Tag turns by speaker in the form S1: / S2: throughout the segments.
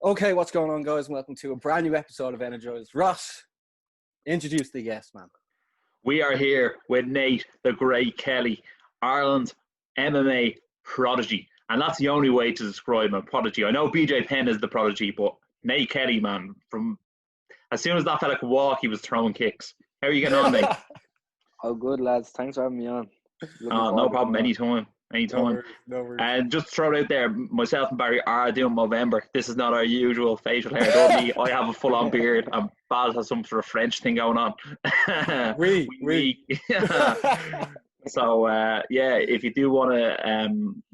S1: Okay, what's going on, guys? Welcome to a brand new episode of Energized. Ross, introduce the guest, man.
S2: We are here with Nate, the Great Kelly, Ireland's MMA prodigy. And that's the only way to describe a prodigy. I know BJ Penn is the prodigy, but Nate Kelly, man, from as soon as that fella could walk, he was throwing kicks. How are you getting on, Nate?
S3: Oh, good, lads. Thanks for having me on.
S2: No problem. Anytime.
S1: No worries.
S2: And just throw it out there, myself and Barry are doing Movember. This is not our usual facial hair. Don't me. I have a full-on beard, and Baz has some sort of French thing going on.
S1: We.
S2: So if you do want to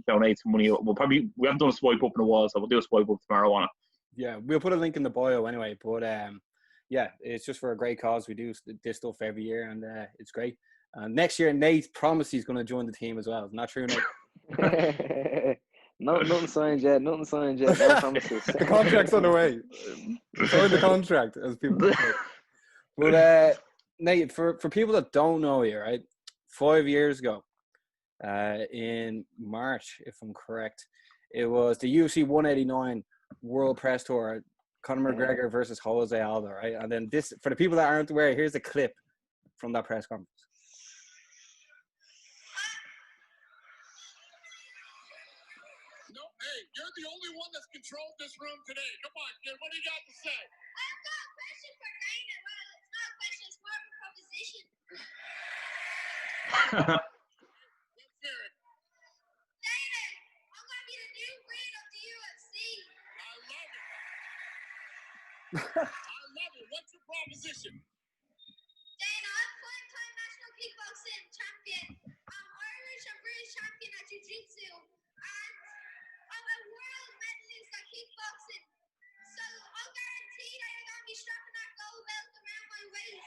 S2: donate some money, we haven't done a swipe up in a while, so we'll do a swipe up tomorrow on it.
S1: Yeah, we'll put a link in the bio anyway. But it's just for a great cause. We do this stuff every year, and it's great. Next year, Nate promised he's going to join the team as well. Isn't that true, Nate?
S3: Nothing signed yet. No promises.
S1: The contract's on the way. Sign the contract, as people say. But Nate, for people that don't know you, right? 5 years ago, in March, if I'm correct, it was the UFC 189 World Press Tour. Conor McGregor versus Jose Aldo, right? And then this, for the people that aren't aware, here's a clip from that press conference.
S4: Hey, you're the only one that's controlled this room today. Come on, kid. What do you got to say?
S5: I've got a question for Dana. Well, it's not a question, it's more of a proposition.
S4: Let's hear it.
S5: Dana, I'm going to be the new queen of the UFC.
S4: I love it. I love it. What's your proposition?
S5: Dana, I'm five-time national kickboxing champion. I'm Irish and British champion at Jiu-Jitsu. And I'm a world medalist at kickboxing. So I'll guarantee that you're going to be strapping that gold belt around my waist.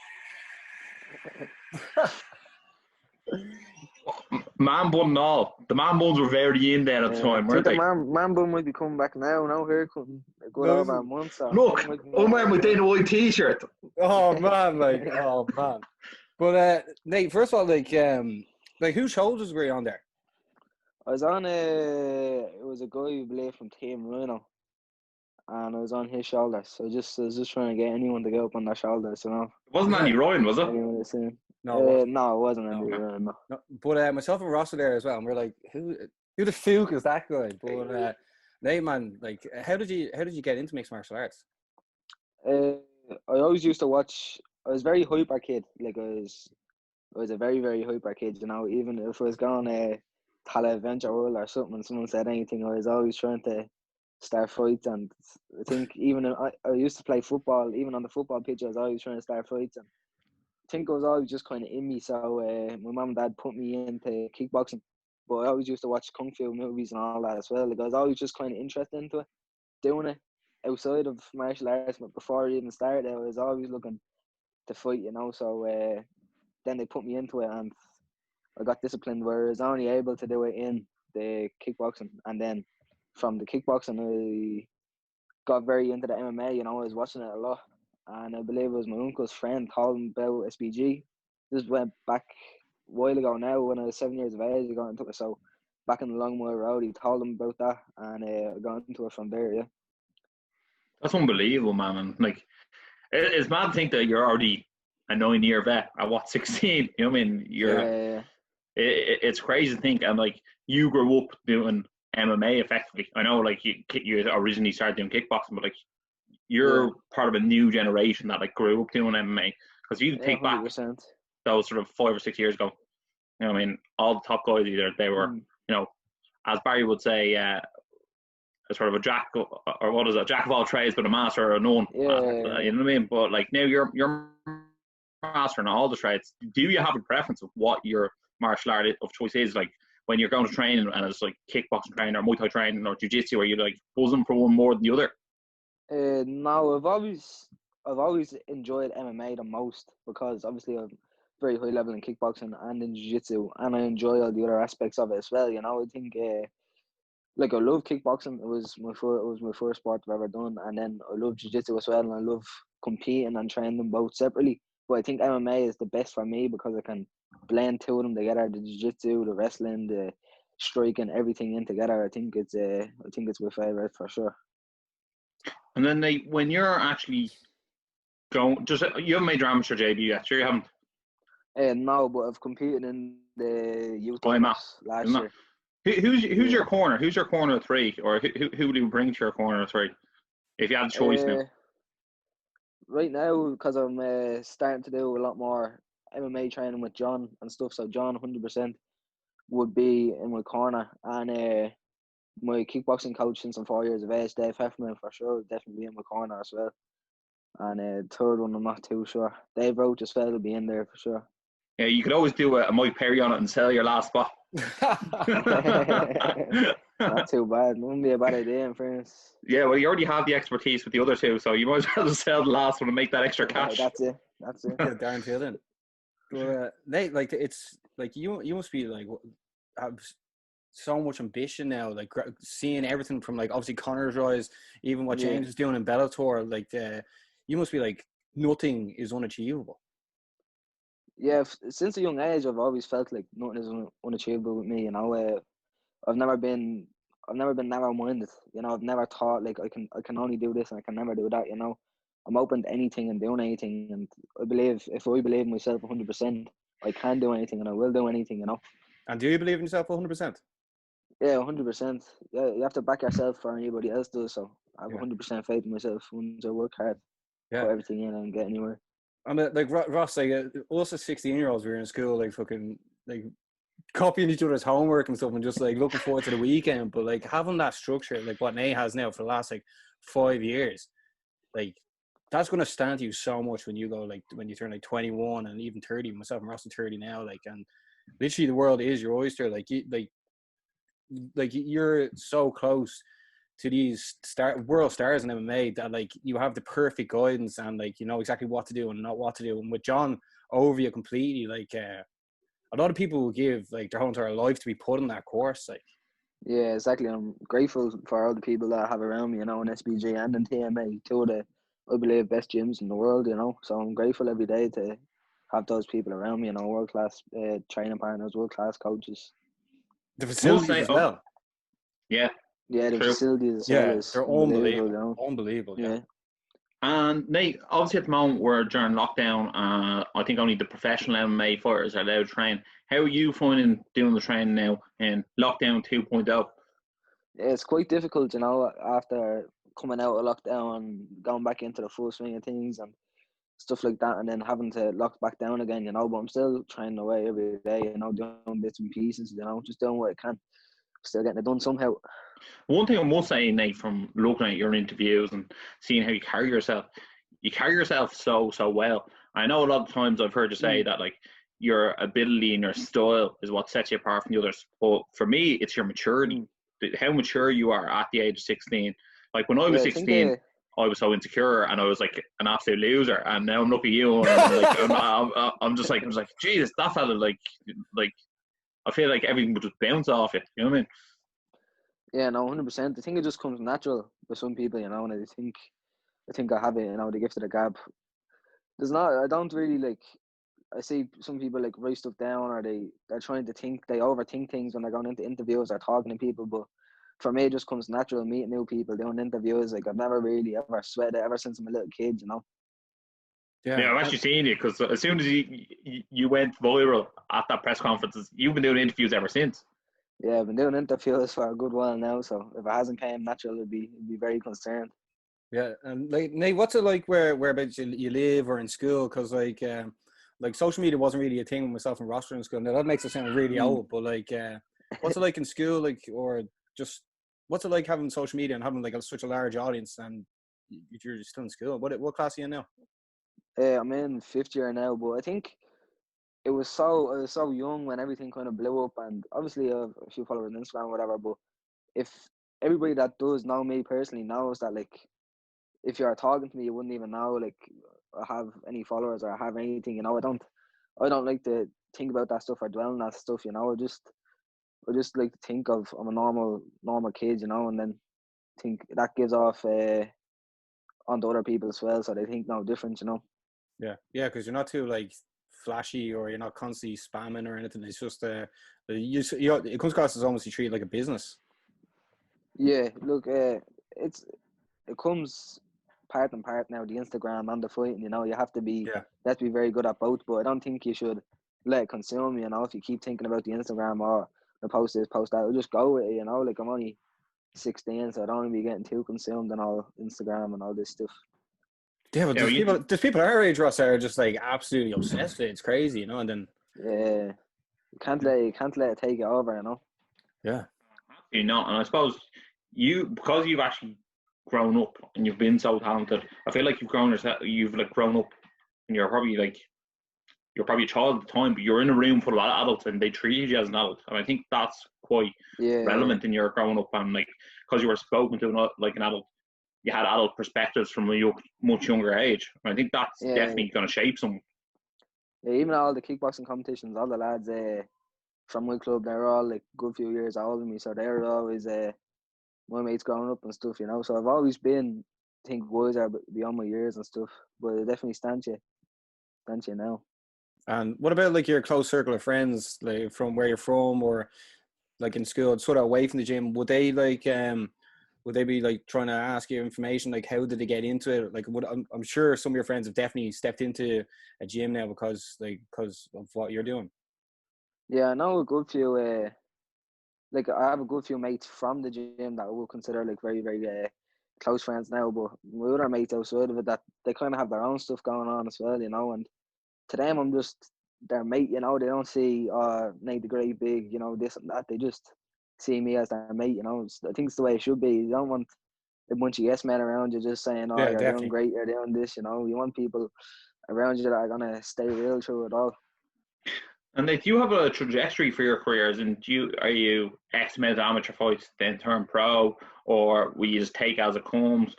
S2: Man bun and all. The man buns were very in there at the time, weren't they?
S3: Man bun might be coming back now. No haircut. A good over a month. So
S2: Look, I'm wearing my Dana White t-shirt.
S1: Oh man. But Nate, first of all, whose shoulders were you on there?
S3: I was on it was a guy who played from Team Rhino, and I was on his shoulders. So I was just trying to get anyone to get up on their shoulders, you know.
S2: It wasn't Andy Ryan, was it?
S3: No, it wasn't Andy Ryan.
S1: No. But myself and Ross were there as well, and we're like, who the fuck is that guy? But Nate, man, how did you get into mixed martial arts?
S3: I always used to watch. I was very hyper kid. I was a very, very hyper kid. You know, even if I was going Tala Adventure World or something, and someone said anything, I was always trying to start fights. And I think even I used to play football. Even on the football pitch, I was always trying to start fights. And I think it was always just kind of in me. So my mum and dad put me into kickboxing. But I always used to watch Kung Fu movies and all that as well. I was always just kind of interested into it, doing it outside of martial arts. But before I even started, I was always looking to fight, you know. So then they put me into it, and I got disciplined where I was only able to do it in the kickboxing. And then from the kickboxing, I got very into the MMA, you know. I was watching it a lot. And I believe it was my uncle's friend told him about SBG. This went back a while ago now when I was 7 years of age. I got into it. So back in the Long Mile Road, he told him about that. And I got into it from there, yeah.
S2: That's unbelievable, man. And it's mad to think that you're already a 9-year vet at 16. You know what I mean? It's crazy to think. And you grew up doing MMA effectively. I know you originally started doing kickboxing, but you're part of a new generation that grew up doing MMA. Because you think
S3: 100%.
S2: back those sort of 5 or 6 years ago, you know what I mean, all the top guys they were, you know, as Barry would say, sort of a jack of all trades, but a master of none. You know what I mean? But now you're master in all the trades. Do you have a preference of what your martial art of choice is? When you're going to train and it's kickboxing training or Muay Thai training or jiu-jitsu, are you buzzing for one more than the other?
S3: No, I've always enjoyed MMA the most because obviously I'm very high level in kickboxing and in jiu-jitsu, and I enjoy all the other aspects of it as well. You know, I think I love kickboxing. It was my first sport I've ever done, and then I love jiu-jitsu as well, and I love competing and training them both separately. But I think MMA is the best for me because I can blend two of them together: the jiu-jitsu, the wrestling, the striking, everything in together. I think it's my favorite for sure.
S2: And then when you're actually going, you haven't made your amateur debut yet, sure you haven't?
S3: No, but I've competed in the youth
S2: Oh,
S3: Olympics last
S2: isn't
S3: year.
S2: Who's
S3: Yeah.
S2: your corner? Who's your corner of three? Or who do you bring to your corner of three? If you had a choice now.
S3: Right now, because I'm starting to do a lot more MMA training with John and stuff, so John 100% would be in my corner. And my kickboxing coach since I'm 4 years of age, Dave Heffernan, for sure, would definitely be in my corner as well. And third one, I'm not too sure. Dave Roach as well will be in there for sure.
S2: Yeah, you could always do a Mike Perry on it and sell your last spot.
S3: Not too bad. It wouldn't be a bad idea in fairness.
S2: Yeah, well, you already have the expertise with the other two, so you might as well just sell the last one and make that extra cash.
S3: That's it.
S1: Yeah, darn feeling. But Nate, like it's like you must be like have so much ambition now, like seeing everything from like obviously Connor's rise, even what James is doing in Bellator. Like you must be like nothing is unachievable.
S3: Yeah, since a young age, I've always felt like nothing is unachievable with me. You know, I've never been narrow-minded. You know, I've never thought like I can only do this and I can never do that. You know, I'm open to anything and doing anything, and I believe if I believe in myself 100%, I can do anything and I will do anything. You know.
S1: And do you believe in yourself 100%?
S3: Yeah, 100%. Yeah, you have to back yourself for anybody else does. So I have
S1: Yeah.
S3: 100% faith in myself once I work hard, put everything in and get anywhere.
S1: I mean, like Ross, like us as 16-year-olds, we were in school, like fucking, like copying each other's homework and stuff, and just like looking forward to the weekend. But like having that structure, like what Nate has now for the last like 5 years, like that's going to stand to you so much when you go like when you turn like 21 and even 30. Myself and Ross are 30 now, like, and literally the world is your oyster. Like you're so close to these world stars in MMA that like you have the perfect guidance and like you know exactly what to do and not what to do. And with John over you completely, like a lot of people will give like their whole entire life to be put on that course. Like,
S3: yeah, exactly. I'm grateful for all the people that I have around me, you know, in SBG and in TMA, two of the, I believe, best gyms in the world, you know. So I'm grateful every day to have those people around me, you know, world class training partners, world class coaches.
S1: the facilities as well.
S2: Yeah.
S3: Yeah, the
S2: True.
S3: facilities as well is
S1: they're
S3: unbelievable,
S1: unbelievable.
S3: you know.
S1: Unbelievable, yeah.
S2: And Nate, obviously at the moment we're during lockdown. I think only the professional MMA fighters are allowed to train. How are you finding doing the training now in lockdown 2.0?
S3: Yeah, it's quite difficult, you know, after coming out of lockdown and going back into the full swing of things and stuff like that, and then having to lock back down again, you know. But I'm still training away every day, you know, doing bits and pieces, you know, just doing what I can. Still getting it done somehow.
S2: One thing I must say, Nate, from looking at your interviews and seeing how you carry yourself so well. I know a lot of times I've heard you say that like your ability and your style is what sets you apart from the others. But for me, it's your maturity, how mature you are at the age of 16. Like when I was 16, I was so insecure and I was like an absolute loser. And now I'm looking at you and I'm just like, Jesus, that fella, like I feel like everything would just bounce off it. You know what I mean?
S3: Yeah, no, 100%. I think it just comes natural with some people, you know, and I think I have it, you know, the gift of the gab. I don't really like, I see some people like write stuff down or they're trying to think, they overthink things when they're going into interviews or talking to people. But for me, it just comes natural meeting new people, doing interviews. Like I've never really ever sweated ever since I'm a little kid, you know.
S2: Yeah, I've actually seen you because as soon as you went viral at that press conference, you've been doing interviews ever since.
S3: Yeah, I've been doing interviews for a good while now, so if it hasn't came natural, I'd be very concerned.
S1: Yeah, and like Nate, what's it like whereabouts you live or in school? Because like social media wasn't really a thing with myself and Ross were in school. Now that makes it sound really old, but like, what's it like in school? Like, or just what's it like having social media and having like such a large audience and you're still in school? What class are you in now?
S3: I'm in 5th year now, but I think I was so young when everything kind of blew up, and obviously I have a few followers on Instagram or whatever, but if everybody that does know me personally knows that like if you're talking to me you wouldn't even know like I have any followers or I have anything, you know. I don't like to think about that stuff or dwell on that stuff, you know. I just like to think of I'm a normal kid, you know, and then think that gives off onto other people as well, so they think no different, you know.
S1: Yeah, because you're not too like flashy or you're not constantly spamming or anything. It's just it comes across as almost you treat it like a business.
S3: Yeah, look, it's it comes part and part now. The Instagram and the fighting, you know, you have to be very good at both. But I don't think you should let it consume you. You know, if you keep thinking about the Instagram or the post this, post that, just go with it. You know, like I'm only 16, so I don't want to be getting too consumed on all Instagram and all this stuff.
S1: Yeah, but there's people our age, Ross, are just like absolutely obsessed with it. It's crazy, you know. And then
S3: you can't let it take it over, you know.
S1: Yeah.
S2: You know, and I suppose because you've actually grown up and you've been so talented, I feel like you've grown up and you're probably a child at the time, but you're in a room full of adults and they treated you as an adult. And I think that's quite relevant in your growing up, and like because you were spoken to like an adult, you had adult perspectives from a much younger age. And I think that's definitely going to shape someone.
S3: Yeah, even all the kickboxing competitions, all the lads from my club, they're all like a good few years older than me, so they're always my mates growing up and stuff, you know. So I've always been, I think, wiser beyond my years and stuff. But it definitely stands you now.
S1: And what about like your close circle of friends, like from where you're from or like in school, sort of away from the gym? Would they be like trying to ask you information? Like, how did they get into it? Like, I'm sure some of your friends have definitely stepped into a gym now because of what you're doing.
S3: Yeah, I know a good few. Like I have a good few mates from the gym that I would consider like very, very close friends now. But my other mates outside of it, that they kind of have their own stuff going on as well, you know. And to them, I'm just their mate, you know. They don't see Nate the Great big, you know, this and that. They just see me as their mate, you know. I think it's the way it should be. You don't want a bunch of yes men around you just saying, "Oh, you're doing great, you're doing this," you know. You want people around you that are gonna stay real through it all.
S2: And like, do you have a trajectory for your careers? And are you estimated amateur fights, then turn pro, or will you just take as it comes,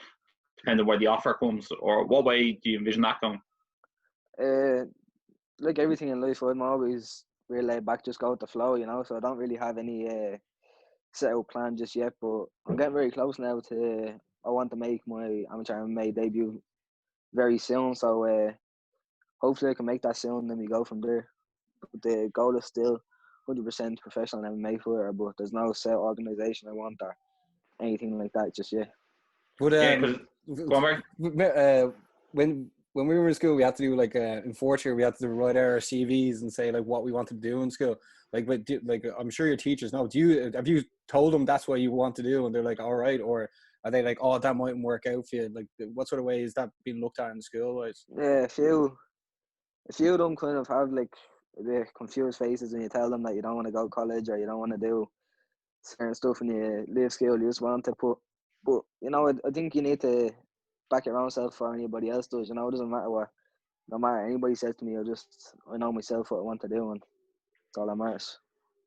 S2: depending on where the offer comes, or what way do you envision that going?
S3: Like everything in life, I'm always real laid back, just go with the flow, you know. So I don't really have any set out plan just yet, but I'm getting very close now to. I want to make my amateur MMA debut very soon, so hopefully I can make that soon. Then we go from there. But the goal is still 100% professional MMA fighter, but there's no set organization I want or anything like that just yet.
S1: But
S2: go on, Mark.
S1: When we were in school, we had to do like in fourth year, we had to write our CVs and say like what we wanted to do in school. Like, but I'm sure your teachers know. Have you told them that's what you want to do, and they're like, all right, or are they like, oh, that mightn't work out for you? Like, what sort of way is that being looked at in school wise?
S3: Yeah, a few of them kind of have like a bit confused faces when you tell them that you don't want to go to college or you don't want to do certain stuff and you leave school. You just want to but you know, I think you need to back your own self for anybody else does. You know, it doesn't matter no matter anybody says to me. I know myself what I want to do, and that's all that matters.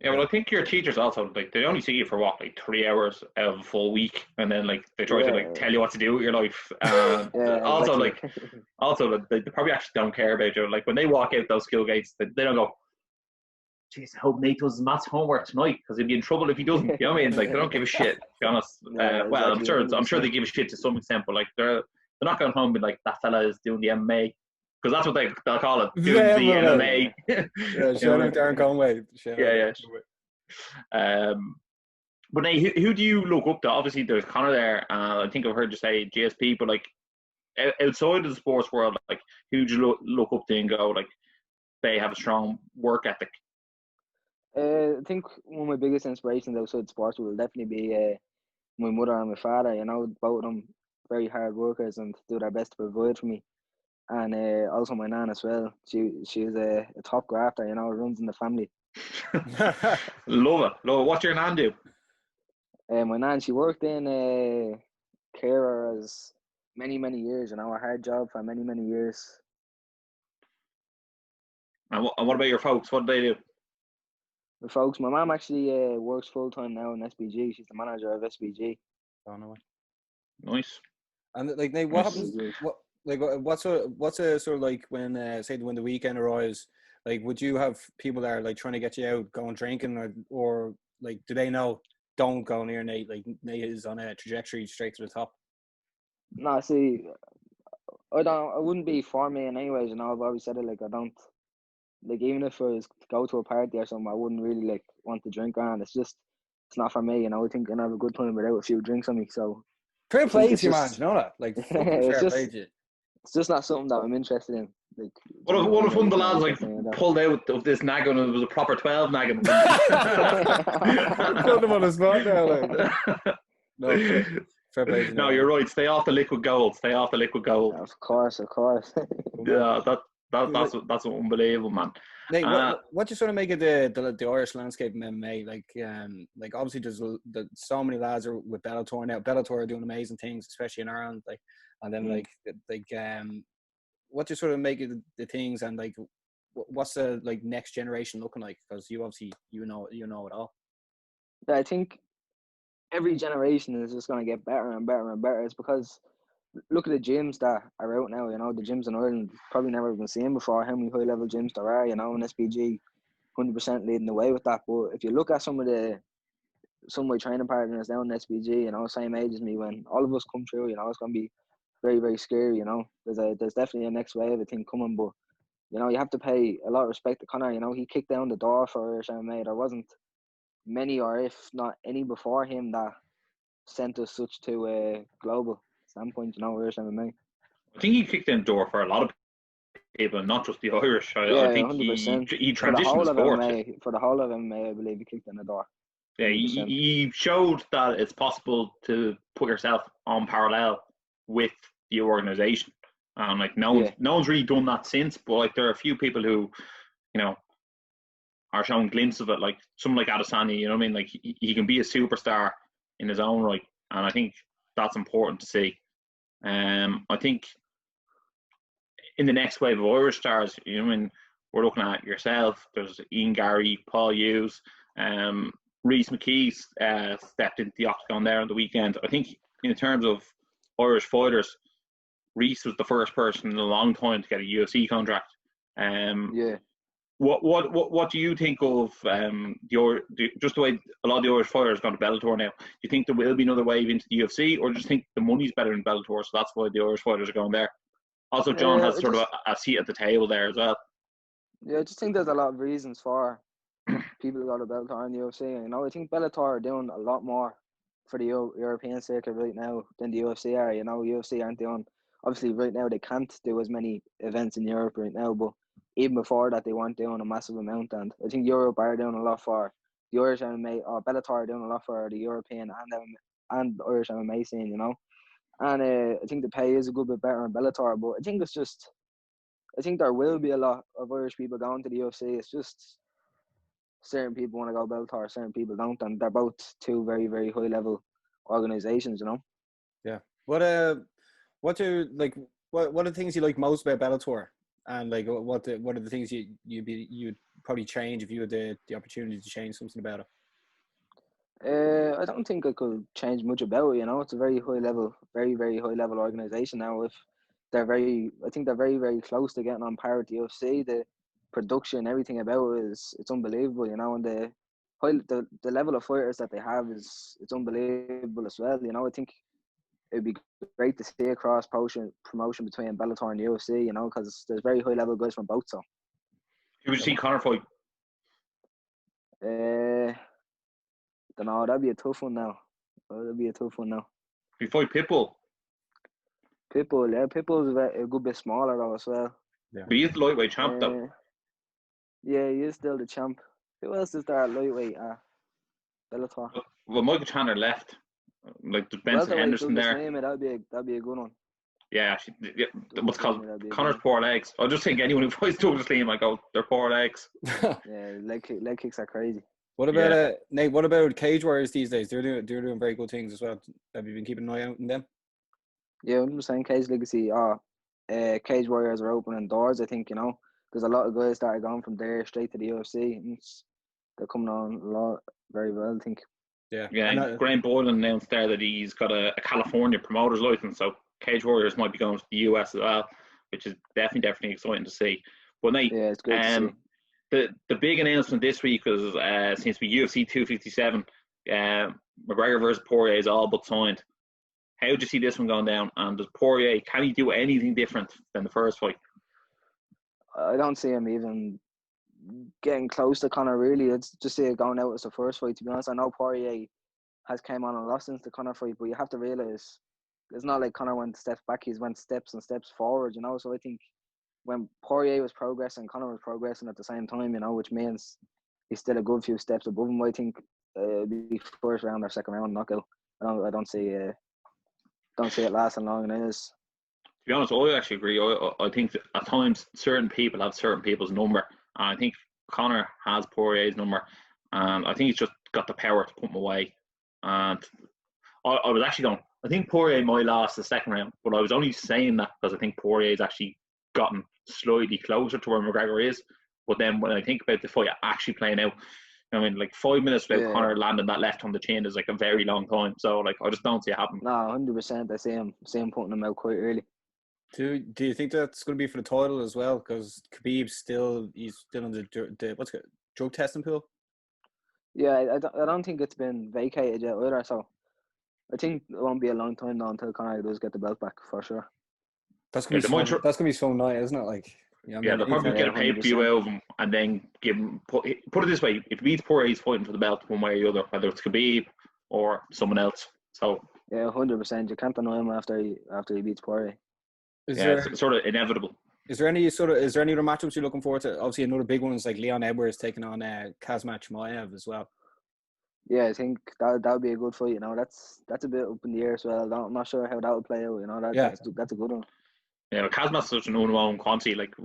S2: Yeah, well, I think your teachers also, like, they only see you for what, like 3 hours of a full week, and then like they try to like tell you what to do with your life. Also,
S3: exactly.
S2: they probably actually don't care about you. Like when they walk out those school gates, they don't go, "Jeez, I hope Nate does his maths homework tonight because he'll be in trouble if he doesn't." You know what I mean? Like they don't give a shit. To be honest. Well,
S3: exactly,
S2: I'm sure they give a shit to some extent, but like they're not going home and be like, "That fella is doing the MMA." Because that's what they'll call it, doing the MMA.
S1: Yeah, shout out Darren Conway.
S2: But Nate, who do you look up to? Obviously, there's Conor there. I think I've heard you say GSP, but like outside of the sports world, like who do you look up to and go like they have a strong work ethic?
S3: I think one of my biggest inspirations outside sports will definitely be my mother and my father. You know, both of them very hard workers and do their best to provide for me. And also my nan as well. She's a top grafter, you know, runs in the family.
S2: Love it. What's your nan do?
S3: My nan, she worked in carers many years, you know, a hard job for many years.
S2: And what about your folks? What do they do?
S3: My folks, my mom actually works full time now in SBG. She's the manager of SBG.
S1: Oh no way.
S2: Nice.
S1: And like, Nate, what happens? What's a sort of like when when the weekend arrives? Like, would you have people that are like trying to get you out going drinking, or like, do they know don't go near Nate? Like, Nate is on a trajectory straight to the top.
S3: No, see, I wouldn't be for me in any ways. You know, I've always said it. Like, I don't like, even if I was to go to a party or something, I wouldn't really like want to drink on. It's not for me. You know, I think I can have a good time without a few drinks on me. So
S1: Fair
S3: think
S1: play
S3: it's
S1: to you, man.
S3: just
S1: You know that? Like, fucking
S3: it's
S1: fair play
S3: just
S1: to you.
S3: it's just not something that I'm interested in. Like,
S2: What if
S3: I'm
S2: one of
S3: not
S2: the
S3: really
S2: lads like
S3: interested in that.
S2: pulled out of this nagging and it was a proper 12 nagging?
S1: Put them on the spot now, like. No, fair play to you.
S2: No, you're right. Stay off the liquid gold. Stay off the liquid gold.
S3: Of course.
S2: Yeah, that's unbelievable, man.
S1: Nate, what do you sort of make of the Irish landscape in MMA? Like obviously there's so many lads are with Bellator now. Bellator are doing amazing things, especially in Ireland. Like, and then what do you sort of make of the things, and like what's the like next generation looking like? Because you obviously you know it all.
S3: I think every generation is just going to get better and better and better. It's because look at the gyms that are out now. You know, the gyms in Ireland probably never been seen before. How many high level gyms there are? You know, and SBG 100% leading the way with that. But if you look at some of my training partners now in SBG, you know, same age as me, when all of us come through, you know, it's going to be very, very scary. You know, there's definitely a next wave of thing coming, but you know, you have to pay a lot of respect to Conor. You know, he kicked down the door for Irish MMA. There wasn't many, or if not any, before him that sent us such to a global standpoint. You know, Irish MMA.
S2: I think he kicked in the door for a lot of people, not just the Irish. I think
S3: 100%.
S2: he transitioned the sport.
S3: For the whole of MMA, I believe he kicked in the door.
S2: Yeah, he showed that it's possible to put yourself on parallel with the organisation. Like no one's really done that since, but like there are a few people who, you know, are showing glimpses of it. Like someone like Adesanya, you know what I mean? Like he can be a superstar in his own right, and I think that's important to see. I think in the next wave of Irish stars, you know, I mean, we're looking at yourself. There's Ian Gary, Paul Hughes, Rhys McKee stepped into the octagon there on the weekend. I think in terms of Irish fighters, Rhys was the first person in a long time to get a UFC contract. What do you think of just the way a lot of the Irish fighters gone to Bellator now? Do you think there will be another wave into the UFC, or do you think the money's better in Bellator, so that's why the Irish fighters are going there? Also, John has sort of a seat at the table there as well.
S3: Yeah, I just think there's a lot of reasons for people to go to Bellator and the UFC. You know, I think Bellator are doing a lot more for the European circuit right now than the UFC are. You know, UFC aren't doing, obviously right now they can't do as many events in Europe right now, but even before that they weren't doing a massive amount, and I think Europe are doing a lot for the Irish MMA, or Bellator are doing a lot for the European and the Irish MMA scene, you know. And I think the pay is a good bit better in Bellator, but I think there will be a lot of Irish people going to the UFC. It's just certain people want to go Bellator, certain people don't, and they're both two very, very high level organizations, you know.
S1: Yeah. What are the things you like most about Bellator, and like what are the things you'd probably change if you had the opportunity to change something about it?
S3: I don't think I could change much about it. You know, it's a very high level, very, very high level organization now. I think they're very, very close to getting on par with the UFC. The production, everything about it it's unbelievable. You know, and the level of fighters that they have it's unbelievable as well. You know, I think it'd be great to see a cross promotion between Bellator and UFC. You know, because there's very high level guys from both. So,
S2: Who would you see Conor fight?
S3: Don't know. That'd be a tough one now.
S2: We fight Pitbull.
S3: Pitbull's a good bit smaller though as well.
S2: Yeah. But he is the lightweight champ though.
S3: Yeah, he is still the champ. Who else is there at lightweight at Bellator?
S2: Well, Michael Chandler left. Like there's Benson Henderson there.
S3: That'd be a good one.
S2: Yeah, actually, what's called Conor's poor legs. I just think anyone who fights Douglas Liam, I go, they're poor legs.
S3: Yeah, leg kicks are crazy.
S1: What about Nate? What about Cage Warriors these days? They're doing very good things as well. Have you been keeping an eye out on them?
S3: Yeah, I'm saying Cage Legacy. Cage Warriors are opening doors. I think, you know, there's a lot of guys that are going from there straight to the UFC, and they're coming on a lot very well, I think.
S2: Yeah. And Graham Boylan announced there that he's got a California promoter's license, so Cage Warriors might be going to the US as well, which is definitely exciting to see. But Nate,
S3: yeah, it's good to see.
S2: The big announcement this week was seems to be UFC 257. McGregor versus Poirier is all but signed. How do you see this one going down? And does Poirier, can he do anything different than the first fight?
S3: I don't see him even getting close to Conor, really. It's just see it going out as the first fight, to be honest. I know Poirier has came on a lot since the Conor fight, but you have to realise it's not like Conor went steps back. He's went steps and steps forward. You know, so I think when Poirier was progressing, Conor was progressing at the same time. You know, which means he's still a good few steps above him. I think it'll be first round or second round knockout. I don't see it lasting long, and it is.
S2: To be honest, I actually agree. I think that at times certain people have certain people's number, and I think Conor has Poirier's number, and I think he's just got the power to put him away. And I was actually going, I think Poirier might last the second round, but I was only saying that because I think Poirier's actually gotten slightly closer to where McGregor is. But then when I think about the fight actually playing out, I mean, like 5 minutes without Conor landing that left on the chin is like a very long time. So like I just don't see it happening.
S3: No, 100%. I see him putting him out quite early.
S1: Do you think that's going to be for the title as well? Because Khabib's still on the what's it, drug testing pool?
S3: Yeah, I don't think it's been vacated yet either. So I think it won't be a long time now until Conor does get the belt back for sure.
S1: That's gonna be so nice, isn't it? Like, you know,
S2: yeah, they'll probably get a pay-per-view out of him and then give him. Put it this way: if he beats Poirier, he's fighting for the belt one way or the other, whether it's Khabib or someone else. So
S3: yeah, 100%. You can't deny him after he beats Poirier.
S2: It's sort of inevitable.
S1: Is there any other matchups you're looking forward to? Obviously, another big one is like Leon Edwards taking on Kazmat Chimaev as well.
S3: Yeah, I think that would be a good fight. You know, that's a bit up in the air as well. I'm not sure how that would play out. You know, that's a good one.
S2: Yeah, Kazmat's such an unknown quantity. Like,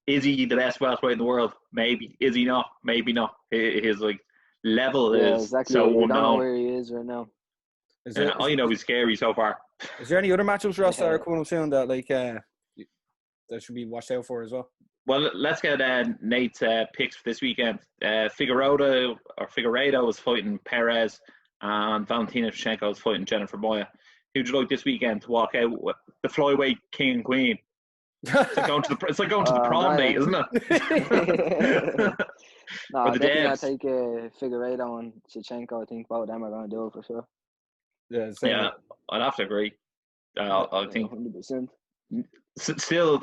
S2: is he the best welterweight in the world? Maybe. Is he not? Maybe not. His like level is
S3: exactly.
S2: so
S3: We
S2: unknown.
S3: don't know where he is right now.
S2: I know he's scary so far.
S1: Is there any other matchups, Ross, that are coming up soon that like that should be watched out for as well?
S2: Well, let's get Nate's picks for this weekend. Figueiredo is fighting Perez, and Valentina Shevchenko is fighting Jennifer Moya. Who'd you like this weekend to walk out with the flyweight king and queen? It's like going to the prom date, isn't it?
S3: No,
S2: or the
S3: definitely
S2: Devs.
S3: I take Figueiredo and Shevchenko. I think both of them are going to do it for sure.
S1: Yeah,
S2: I'd have to agree. I think
S3: 100%.
S2: still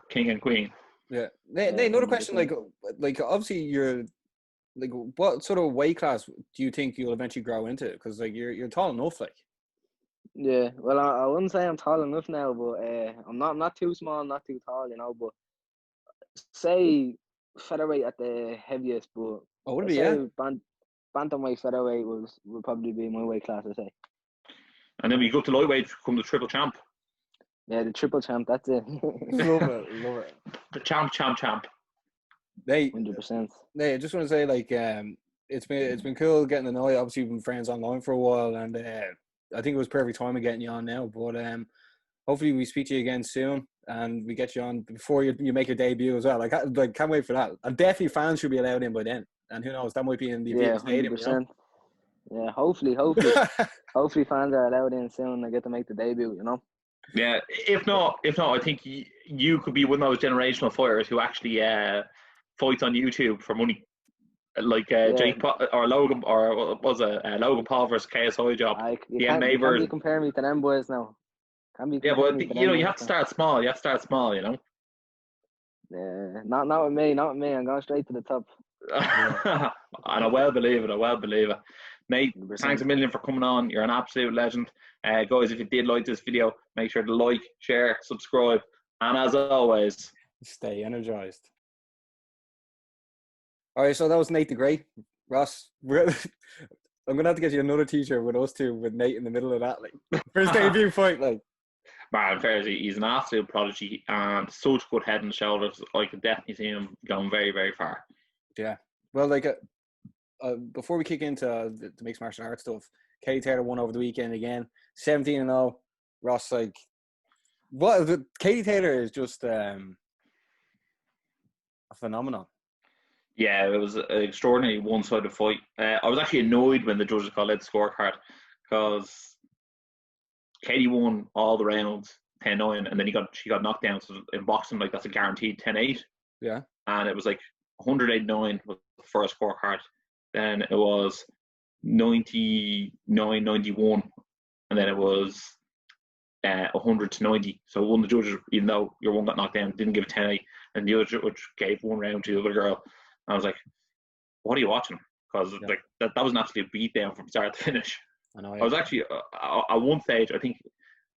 S2: king and queen.
S1: Yeah. Another question, like obviously you're like, what sort of weight class do you think you'll eventually grow into? Because like you're tall enough, like.
S3: Yeah, well, I wouldn't say I'm tall enough now, but I'm not too small, not too tall, you know. But say featherweight at the heaviest, but
S1: would it be
S3: bantamweight featherweight will probably be my weight class, I say.
S2: And then we go to lightweight, become the triple champ.
S3: Yeah, the triple champ. That's it.
S1: Love it.
S2: The champ.
S1: Hey,
S3: 100%.
S1: Hey, I just want to say, like, it's been cool getting to know you. Obviously, we've been friends online for a while, and I think it was perfect time of getting you on now. But hopefully, we speak to you again soon, and we get you on before you make your debut as well. Like, can't wait for that. And definitely, fans should be allowed in by then. And who knows, that might be in the Aviva Stadium.
S3: 100%. You know? Yeah, hopefully, hopefully, fans are allowed in soon. and get to make the debut. You know.
S2: Yeah, if not, I think you could be one of those generational fighters who actually fights on YouTube for money, like Jake or Logan, or what was it, Logan Paul versus KSI job.
S3: You can't be comparing me to them boys now.
S2: Yeah, but you have to start small. You have to start small, you know.
S3: Yeah, not with me. I'm going straight to the top.
S2: And I well believe it. Nate, 100%. Thanks a million for coming on. You're an absolute legend. Guys, if you did like this video, make sure to like, share, subscribe, and as always,
S1: stay energized. All right, so that was Nate the Great. Ross, I'm going to have to get you another t-shirt with us two, with Nate in the middle of that, like, first debut fight, like.
S2: Man, he's an absolute prodigy and such good head and shoulders. I could definitely see him going very, very far.
S1: Yeah. Well, like, before we kick into the mixed martial arts stuff, Katie Taylor won over the weekend again, 17-0. Ross, like, Katie Taylor is just a phenomenon.
S2: Yeah, it was an extraordinary one-sided fight. I was actually annoyed when the judges called out the scorecard because Katie won all the rounds 10-9, and then she got knocked down. So in boxing, like, that's a guaranteed 10-8.
S1: Yeah.
S2: And it was like 108-9 was the first scorecard. Then it was 99-91, and then it was 100-90. So one of the judges, even though your one got knocked down, didn't give a 10-8, and the other judge gave one round to the other girl. And I was like, "What are you watching?" Because like that was an absolute beatdown from start to finish.
S1: I know.
S2: I was actually at one stage, I think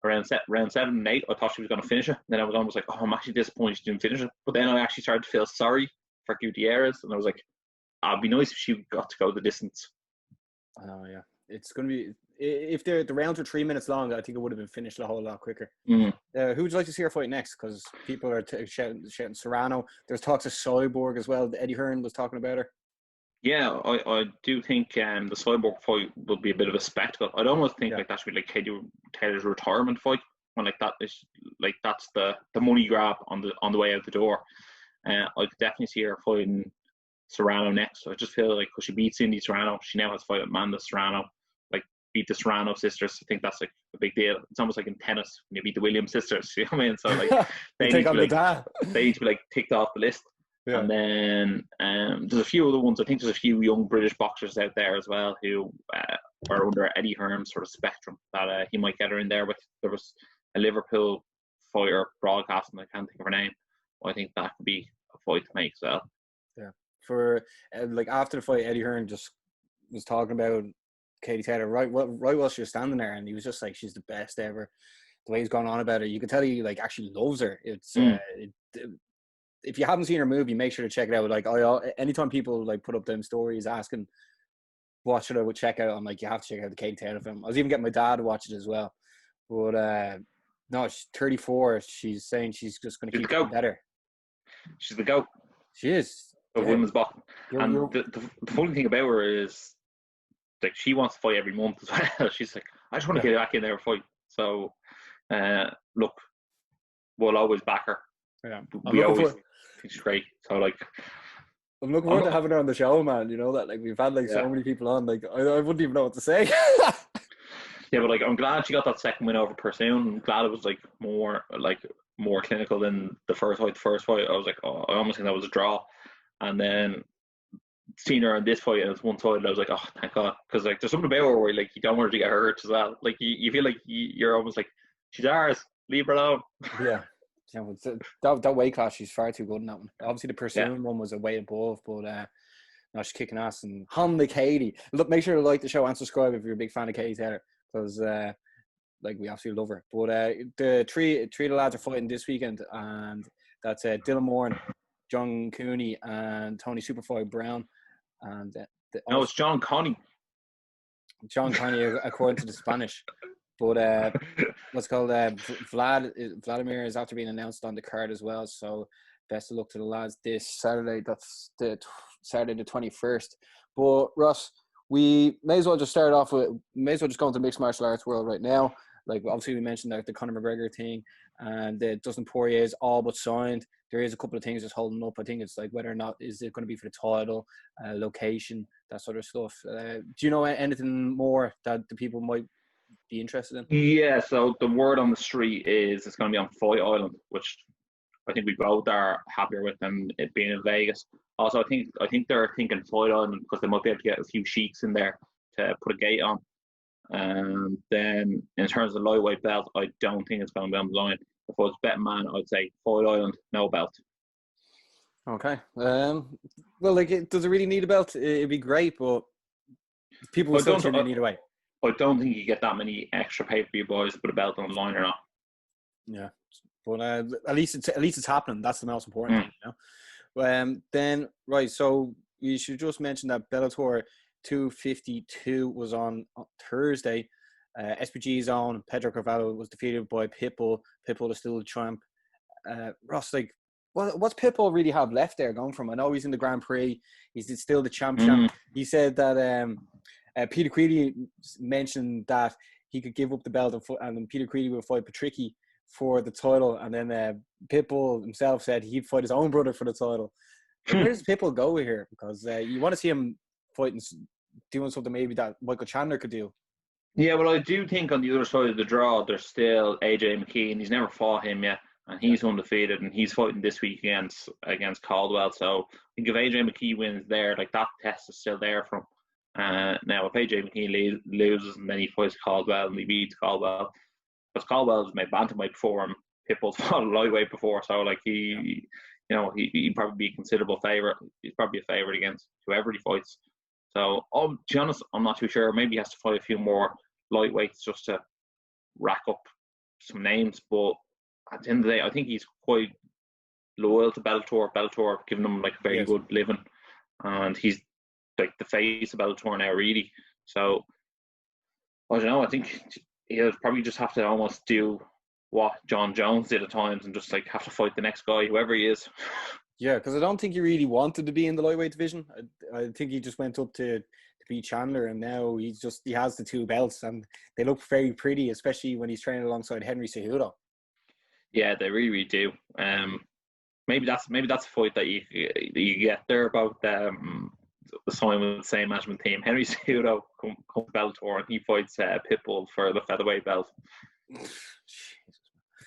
S2: round 7 and 8, I thought she was going to finish it. Then I was almost like, oh, I'm actually disappointed she didn't finish it. But then I actually started to feel sorry for Gutierrez, and I was like, it'd be nice if she got to go the distance.
S1: I know, yeah. It's going to be, if the rounds were 3 minutes long, I think it would have been finished a whole lot quicker.
S2: Mm.
S1: Who would you like to see her fight next? Because people are shouting Serrano. There's talks of Cyborg as well. Eddie Hearn was talking about her.
S2: Yeah, I do think the Cyborg fight would be a bit of a spectacle. I'd almost think like that should be like Katie Taylor's retirement fight, when like that is like that's the money grab on the way out the door. I could definitely see her fighting Serrano next. I just feel like because she beat Cindy Serrano, she now has to fight Amanda Serrano. Like beat the Serrano sisters. I think that's like a big deal. It's almost like in tennis when you beat the Williams sisters. You know what I mean? So like they need to be like ticked off the list. Yeah. And then there's a few other ones. I think there's a few young British boxers out there as well who are under Eddie Hearn's sort of spectrum that he might get her in there with. There was a Liverpool fighter broadcasting, I can't think of her name. I think that could be a fight to make as well.
S1: Yeah. For like after the fight, Eddie Hearn just was talking about Katie Taylor right while she was standing there, and he was just like, she's the best ever. The way he's gone on about her, you can tell he like actually loves her. It's if you haven't seen her movie, make sure to check it out. Like anytime people like put up them stories asking what should I check out, I'm like, you have to check out the Katie Taylor film. I was even getting my dad to watch it as well. But no, she's 34. She's saying she's just going to keep getting better.
S2: She's the GOAT.
S1: She is.
S2: Of women's boxing. And the funny thing about her is like she wants to fight every month as well. She's like, I just want to get back in there and fight. So look, we'll always back her.
S1: Yeah.
S2: We always think she's great. So like
S1: I'm looking forward to having her on the show, man. You know that like we've had like so many people on. Like I wouldn't even know what to say.
S2: Yeah, but like I'm glad she got that second win over Pursoon. I'm glad it was like more clinical than the first fight. I was like, oh, I almost think that was a draw. And then seeing her in this fight and it's one-sided, I was like, oh, thank God. Because like there's something about her where like you don't want her to get hurt as well. Like you feel like you're almost like, she's ours, leave her alone.
S1: Yeah. That weight class, she's far too good in that one. Obviously the Pursoon one was a way above, but no, she's kicking ass. And Honda Katie. Look, make sure to like the show and subscribe if you're a big fan of Katie Taylor, because like we absolutely love her. But the three of the lads are fighting this weekend, and that's Dylan Moore, John Cooney, and Tony Superfly Brown. And
S2: no, it's John Connie.
S1: John Connie, according to the Spanish. But what's called Vladimir is after being announced on the card as well. So best of luck to the lads this Saturday. That's the Saturday the 21st. But Ross, we may as well just go into the mixed martial arts world right now. Like obviously we mentioned the Conor McGregor thing, and Dustin Poirier is all but signed. There is a couple of things that's holding up. I think it's like whether or not is it going to be for the title, location, that sort of stuff. Do you know anything more that the people might be interested in?
S2: Yeah, so the word on the street is it's going to be on Fight Island, which I think we both are happier with than it being in Vegas. Also, I think they're thinking Fight Island because they might be able to get a few sheiks in there to put a gate on. Then in terms of the lightweight belt, I don't think it's going to be on the line. If I was betting man, I'd say Fight Island, no belt.
S1: Okay. Well, like, does it really need a belt? It'd be great, but people will still tune in either way.
S2: I don't think you get that many extra pay-per-view boys to put a belt on the line or not.
S1: Yeah, but at least it's happening. That's the most important thing, you know. Then right, so we should just mention that Bellator 252 was on Thursday. SPG's own Pedro Carvalho was defeated by Pitbull. Pitbull is still the champ. Ross, like, what's Pitbull really have left there going from? I know he's in the Grand Prix. He's still the champ. He said that Peter Creedy mentioned that he could give up the belt and then Peter Creedy would fight Patricky for the title. And then Pitbull himself said he'd fight his own brother for the title. Where does Pitbull go here? Because you want to see him fighting, doing something maybe that Michael Chandler could do.
S2: Yeah, well, I do think on the other side of the draw, there's still AJ McKean. He's never fought him yet, and he's undefeated, and he's fighting this week against Caldwell. So I think if AJ McKean wins there, like that test is still there for him. Now, if AJ McKean loses and then he fights Caldwell and he beats Caldwell, because Caldwell's made bantamweight before him, Pitbull's fought lightweight before, so like he'd probably be a considerable favourite. He's probably a favourite against whoever he fights. So, to be honest, I'm not too sure. Maybe he has to fight a few more lightweights just to rack up some names. But at the end of the day, I think he's quite loyal to Bellator. Bellator giving him like a very good living, and he's like the face of Bellator now, really. So I don't know. I think he'll probably just have to almost do what John Jones did at times, and just like have to fight the next guy, whoever he is.
S1: Yeah, because I don't think he really wanted to be in the lightweight division. I think he just went up to beat Chandler, and now he has the 2 belts, and they look very pretty, especially when he's training alongside Henry Cejudo.
S2: Yeah, they really, really do. Maybe that's a fight that you get there about signing with the same management team. Henry Cejudo comes to Bellator and he fights Pitbull for the featherweight belt.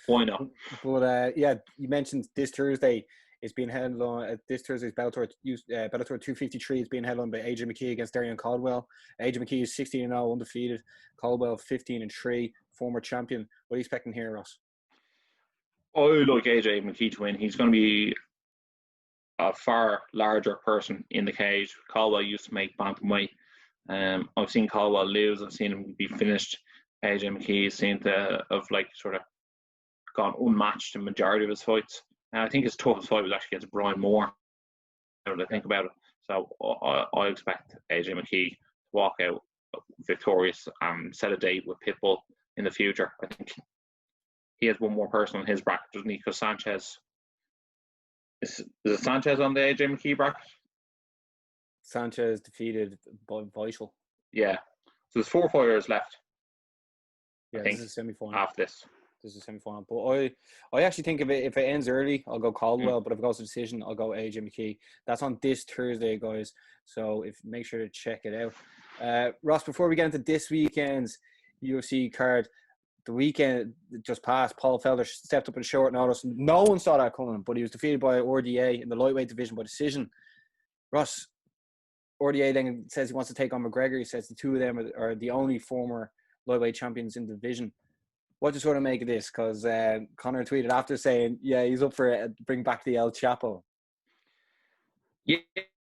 S2: Why not?
S1: But you mentioned this Thursday is being held on. This Thursday's Bellator 253 is being held on by AJ McKee against Darian Caldwell. AJ McKee is 16-0 undefeated. Caldwell 15-3, former champion. What are you expecting here, Ross?
S2: I like AJ McKee to win. He's going to be a far larger person in the cage. Caldwell used to make bantamweight. I've seen Caldwell lose. I've seen him be finished. AJ McKee seemed to have like sort of gone unmatched in the majority of his fights. And I think his toughest fight was actually against Brian Moore. Now that I think about it, so I expect AJ McKee to walk out victorious and set a date with Pitbull in the future. I think he has one more person in his bracket, doesn't he? Because Sanchez is it Sanchez on the AJ McKee bracket?
S1: Sanchez defeated Vital.
S2: Yeah. So there's 4 fighters left.
S1: Yeah,
S2: I think
S1: this is a semi-final.
S2: After this.
S1: This is a semi-final. But I actually think if it ends early, I'll go Caldwell. But if it goes to decision, I'll go AJ McKee. That's on this Thursday, guys. So make sure to check it out. Ross, before we get into this weekend's UFC card, the weekend just passed, Paul Felder stepped up in short notice. No one saw that coming, but he was defeated by RDA in the lightweight division by decision. Ross, RDA then says he wants to take on McGregor. He says the 2 of them are the only former lightweight champions in the division. What do you sort of make of this? Because Conor tweeted after saying, yeah, he's up for it, bring back the El Chapo.
S2: Yeah,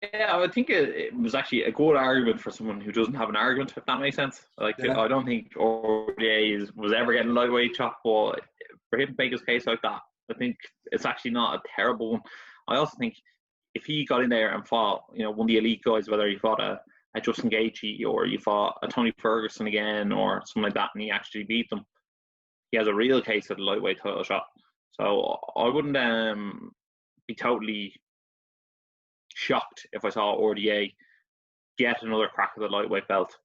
S2: I think it was actually a good argument for someone who doesn't have an argument, if that makes sense. Like, yeah. I don't think RDA was ever getting lightweight chop, but for him to make his case like that, I think it's actually not a terrible one. I also think if he got in there and fought, one of the elite guys, whether he fought a Justin Gaethje or you fought a Tony Ferguson again or something like that, and he actually beat them, he has a real case of the lightweight title shot. So I wouldn't be totally shocked if I saw RDA get another crack at the lightweight belt.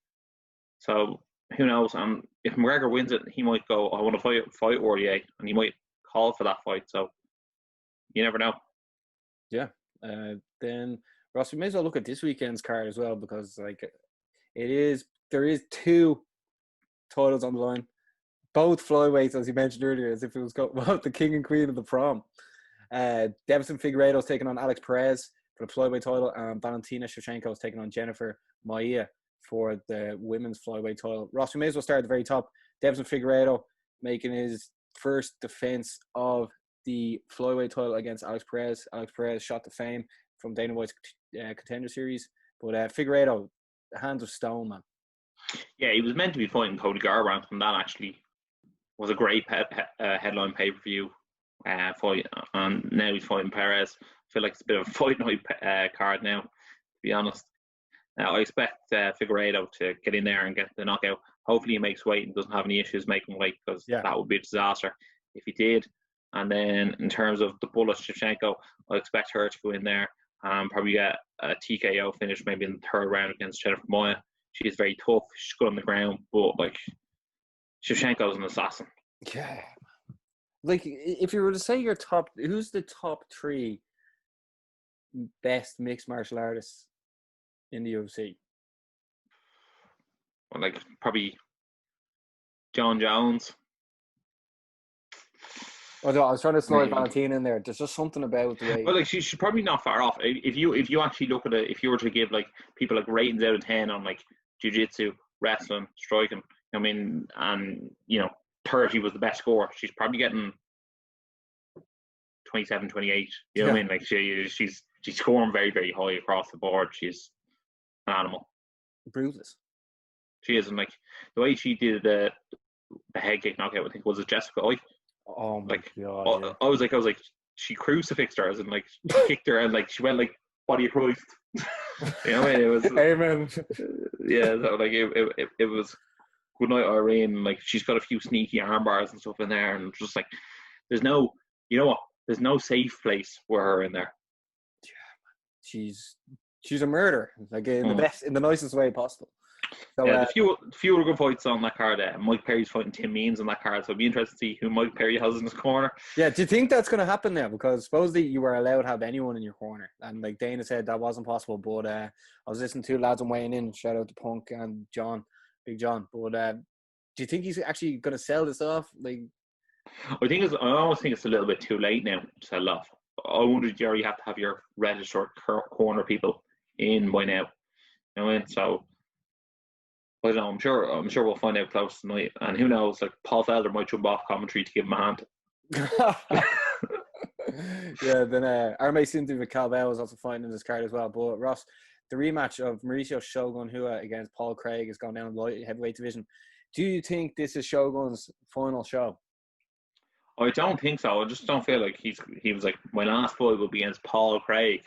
S2: So who knows? If McGregor wins it, he might go, I want to fight RDA, and he might call for that fight. So you never know.
S1: Yeah. Then Ross, we may as well look at this weekend's card as well, because there is 2 titles on the line. Both flyweights, as you mentioned earlier, as if it was the king and queen of the prom. Deiveson Figueiredo is taking on Alex Perez for the flyweight title, and Valentina Shevchenko is taking on Jennifer Maia for the women's flyweight title. Ross, we may as well start at the very top. Deiveson Figueiredo making his first defense of the flyweight title against Alex Perez. Alex Perez shot to fame from Dana White's Contender Series. But Figueiredo, hands of stone, man. Yeah,
S2: he was meant to be fighting Cody Garbrandt, and that actually was a great headline pay-per-view fight. And now he's fighting Perez. I feel like it's a bit of a fight night card now, to be honest. I expect Figueiredo to get in there and get the knockout. Hopefully he makes weight and doesn't have any issues making weight, because that would be a disaster if he did. And then in terms of the bullet Shevchenko, I expect her to go in there and probably get a TKO finish maybe in the 3rd round against Jennifer Maia. She's very tough. She's good on the ground, but like Shevchenko's an assassin.
S1: Yeah. Like, if you were to say who's the top 3 best mixed martial artists in the UFC?
S2: Well, like probably John Jones.
S1: Although I was trying to slide Valentina in there. There's just something about the way.
S2: Well, like she's probably not far off. If you actually look at it, if you were to give like people like ratings out of 10 on like jiu-jitsu, wrestling, striking, I mean, and 30 was the best score, she's probably getting 27, 28. You know what I mean? Like she's scoring very, very high across the board. She's an animal.
S1: Brutalist.
S2: She is, and like the way she did the head kick knockout, I think was it Jessica Oi?
S1: Oh my
S2: Like
S1: god! Yeah.
S2: I was like, she crucifixed her, as in like she kicked her and like she went like body of Christ. You know what I mean? It was
S1: Amen.
S2: yeah. So like it was good night Irene. Like she's got a few sneaky arm bars and stuff in there, and just like there's no, you know what? There's no safe place for her in there.
S1: She's a murderer, like in the nicest way possible. So,
S2: yeah, the few other good fights on that card. Mike Perry's fighting Tim Means on that card, so it'd be interesting to see who Mike Perry has in his corner.
S1: Yeah, do you think that's going to happen now? Because supposedly you were allowed to have anyone in your corner, and like Dana said that wasn't possible. But I was listening to lads on weighing in. Shout out to Punk and John, Big John. But do you think he's actually going to sell this off? Like,
S2: I always think it's a little bit too late now to sell off. I wonder, Jerry, you have to have your registered corner people in by now. You know what I mean? So. I don't know, I'm sure we'll find out close tonight. And who knows, like Paul Felder might jump off commentary to give him a hand.
S1: Yeah, then Arme Sinti with Calbell was also fighting in this card as well. But Ross, the rematch of Mauricio Shogun Hua against Paul Craig has gone down in the light heavyweight division. Do you think this is Shogun's final show?
S2: I don't think so. I just don't feel like he was like, my last fight will be against Paul Craig.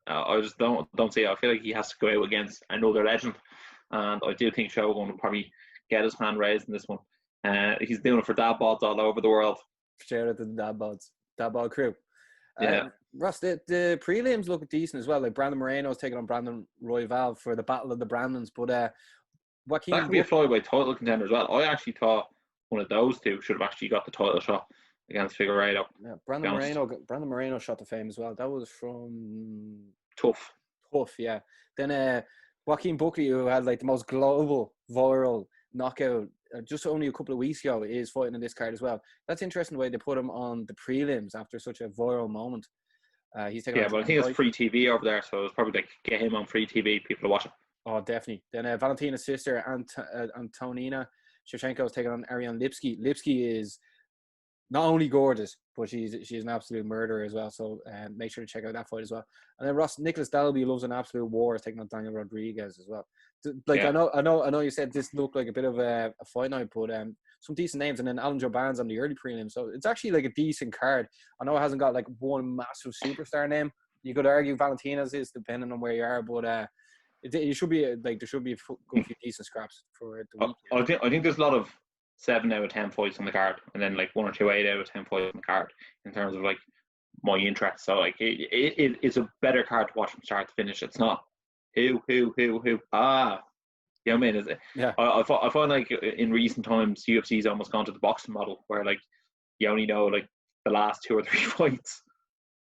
S2: I just don't see it. I feel like he has to go out against another legend. And I do think Shogun will probably get his hand raised in this one. He's doing it for dad bods all over the world.
S1: Shout out to the dad bod crew.
S2: Yeah.
S1: Ross, the prelims look decent as well. Like Brandon Moreno's taking on Brandon Royval for the Battle of the Brandons. But Joaquin,
S2: that could be a flyweight title contender as well. I actually thought one of those two should have actually got the title shot against Figueiredo.
S1: Yeah, Brandon Moreno shot the fame as well. That was from
S2: Tough,
S1: yeah. Then Joaquin Buckley, who had like the most global viral knockout just only a couple of weeks ago, is fighting in this card as well. That's interesting the way they put him on the prelims after such a viral moment. He's taking
S2: but I think it's free TV over there, so it's probably like get him on free TV. People are watching.
S1: Oh, definitely. Then Valentina's sister, Antonina Shevchenko, is taking on Ariane Lipski. Lipski is not only gorgeous, but she's an absolute murderer as well. So make sure to check out that fight as well. And then Ross, Nicholas Dalby loves an absolute war, is taking on Daniel Rodriguez as well. Like yeah. I know you said this looked like a bit of a fight night, but some decent names. And then Alan Joban's on the early prelim, so it's actually like a decent card. I know it hasn't got like one massive superstar name. You could argue Valentina's is, depending on where you are, but it should be like there should be a good few decent scraps for the week.
S2: I think there's a lot of 7 out of 10 fights on the card, and then like 1 or 2 8 out of 10 fights on the card in terms of like my interest. So like it's a better card to watch from start to finish. It's not who you know what I mean? Is it?
S1: Yeah.
S2: I find like in recent times UFC's almost gone to the boxing model where like you only know like the last 2 or 3 fights.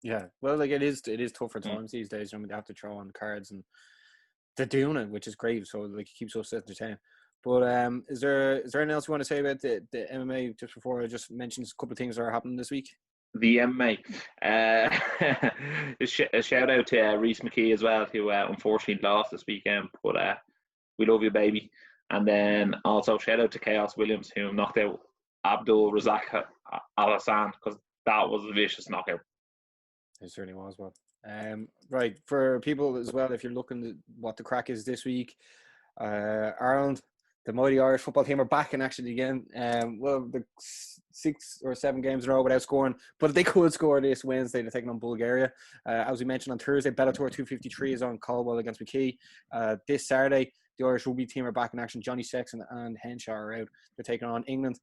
S1: Yeah, well, like it is tougher times these days. I mean, they have to throw on cards, and they're doing it, which is great. So like it keeps us entertained. But is there anything else you want to say about the MMA just before I just mention a couple of things that are happening this week?
S2: The MMA. A shout out to Reece McKee as well, who unfortunately lost this weekend. But we love you, baby. And then also shout out to Chaos Williams, who knocked out Abdul Razak Al Hassan, because that was a vicious knockout.
S1: It certainly was. Well, right, for people as well, if you're looking at what the crack is this week, Ireland, the mighty Irish football team, are back in action again. Well, the 6 or 7 games in a row without scoring, but they could score this Wednesday. They're taking on Bulgaria. As we mentioned on Thursday, Bellator 253 is on Caldwell against McKee. This Saturday, the Irish rugby team are back in action. Johnny Sexton and Henshaw are out. They're taking on England.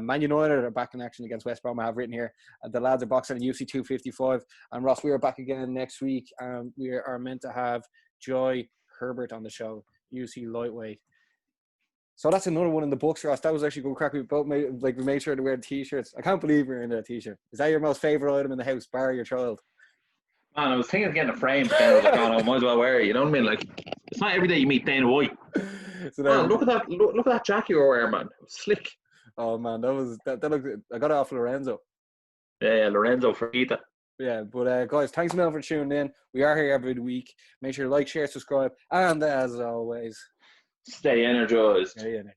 S1: Man United are back in action against West Brom. I have written here. The lads are boxing at UFC 255. And Ross, we are back again next week. We are meant to have Joy Herbert on the show, UFC lightweight. So that's another one in the books, Ross. That was actually good crack. We both made sure to wear t-shirts. I can't believe we're in a t-shirt. Is that your most favourite item in the house, bar your child?
S2: Man, I was thinking of getting a frame. I was like, oh no, I might as well wear it. You know what I mean? Like, it's not every day you meet Dana White. So man, look at that! Look at that jacket you're wearing, man. It was slick.
S1: Oh man, that looked. I got it off Lorenzo.
S2: Yeah, Lorenzo Ferreira.
S1: Yeah, but guys, thanks a million for tuning in. We are here every week. Make sure to like, share, subscribe, and as always,
S2: stay energized.
S1: Stay energized.